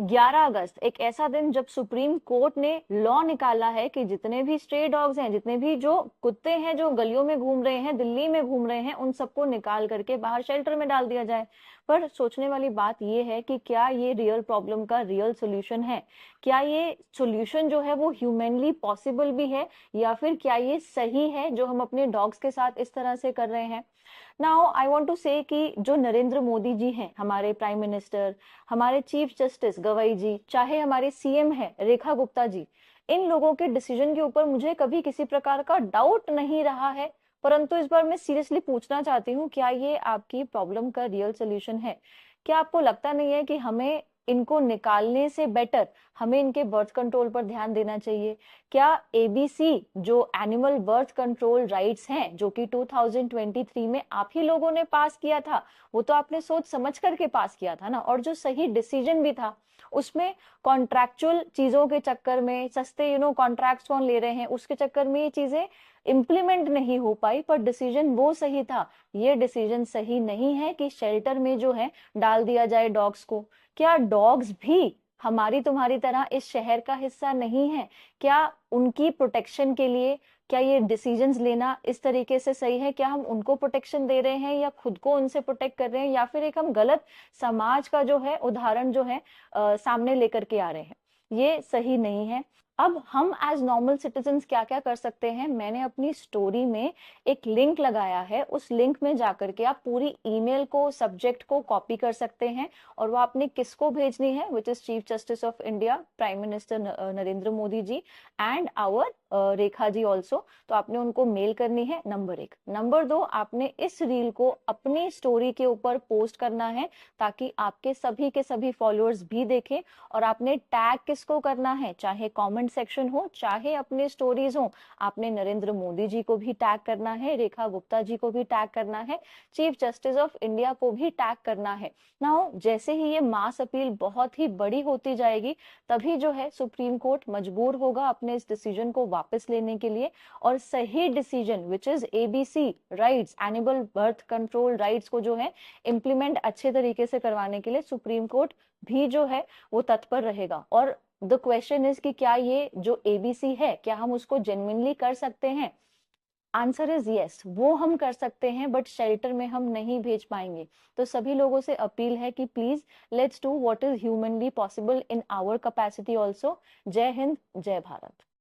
11 अगस्त एक ऐसा दिन जब सुप्रीम कोर्ट ने लॉ निकाला है कि जितने भी स्ट्रे डॉग्स हैं, जितने भी जो कुत्ते हैं जो गलियों में घूम रहे हैं, दिल्ली में घूम रहे हैं, उन सबको निकाल करके बाहर शेल्टर में डाल दिया जाए। पर सोचने वाली बात ये है कि क्या ये रियल प्रॉब्लम का रियल सोल्यूशन है? क्या ये सोल्यूशन जो है वो ह्यूमनली पॉसिबल भी है, या फिर क्या ये सही है जो हम अपने डॉग्स के साथ इस तरह से कर रहे हैं? नाउ आई वांट टू से कि जो नरेंद्र मोदी जी हैं, हमारे प्राइम मिनिस्टर, हमारे चीफ जस्टिस गवई जी, चाहे हमारे सीएम है रेखा गुप्ता जी, इन लोगों के डिसीजन के ऊपर मुझे कभी किसी प्रकार का डाउट नहीं रहा है। परंतु इस बार मैं सीरियसली पूछना चाहती हूँ, क्या ये आपकी प्रॉब्लम का रियल सोल्यूशन है? क्या आपको लगता नहीं है कि हमें इनको निकालने से बेटर हमें इनके बर्थ कंट्रोल पर ध्यान देना चाहिए? क्या एबीसी जो एनिमल बर्थ कंट्रोल राइट्स हैं, जो कि 2023 में आप ही लोगों ने पास किया था, वो तो आपने सोच समझ करके पास किया था ना, और जो सही डिसीजन भी था, उसमें कॉन्ट्रैक्चुअल चीजों के चक्कर में, सस्ते कॉन्ट्रैक्ट्स कौन ले रहे हैं उसके चक्कर में ये चीजें इम्प्लीमेंट नहीं हो पाई, पर डिसीजन वो सही था। ये डिसीजन सही नहीं है कि शेल्टर में जो है डाल दिया जाए डॉग्स को। क्या डॉग्स भी हमारी तुम्हारी तरह इस शहर का हिस्सा नहीं है? क्या उनकी प्रोटेक्शन के लिए क्या ये डिसीजंस लेना इस तरीके से सही है? क्या हम उनको प्रोटेक्शन दे रहे हैं या खुद को उनसे प्रोटेक्ट कर रहे हैं, या फिर एक हम गलत समाज का जो है उदाहरण जो है सामने लेकर के आ रहे हैं? ये सही नहीं है। अब हम एज नॉर्मल सिटीजन्स क्या क्या कर सकते हैं, मैंने अपनी स्टोरी में एक लिंक लगाया है, उस लिंक में जाकर के आप पूरी ईमेल को, सब्जेक्ट को कॉपी कर सकते हैं, और वो आपने किसको भेजनी है, which is chief justice of India prime minister Narendra Modi ji and our Rekha ji also. तो आपने उनको मेल करनी है, नंबर 1। नंबर 2, आपने इस रील को अपनी स्टोरी के ऊपर पोस्ट करना है, ताकि आपके सभी के सभी फॉलोअर्स भी देखें। और आपने टैग किसको करना है, चाहे कमेंट सेक्शन हो, चाहे अपने स्टोरीज हो, आपने नरेंद्र मोदी जी को भी टैग करना है, रेखा गुप्ता जी को भी टैग करना है, चीफ जस्टिस ऑफ इंडिया को भी टैग करना है। नाउ जैसे ही ये मास अपील बहुत ही बड़ी होती जाएगी, तभी जो है सुप्रीम कोर्ट मजबूर होगा अपने इस डिसीजन को वापस लेने के लिए, और सही decision which is ABC rights, animal birth control rights को जो है इम्प्लीमेंट अच्छे तरीके से करवाने के लिए सुप्रीम कोर्ट भी जो है वो तत्पर रहेगा। और द क्वेश्चन इज कि क्या ये जो एबीसी है, क्या हम उसको जेन्युइनली कर सकते हैं? आंसर इज यस, वो हम कर सकते हैं, बट शेल्टर में हम नहीं भेज पाएंगे। तो सभी लोगों से अपील है कि please let's do what is humanly possible in our capacity also. जय हिंद, जय भारत।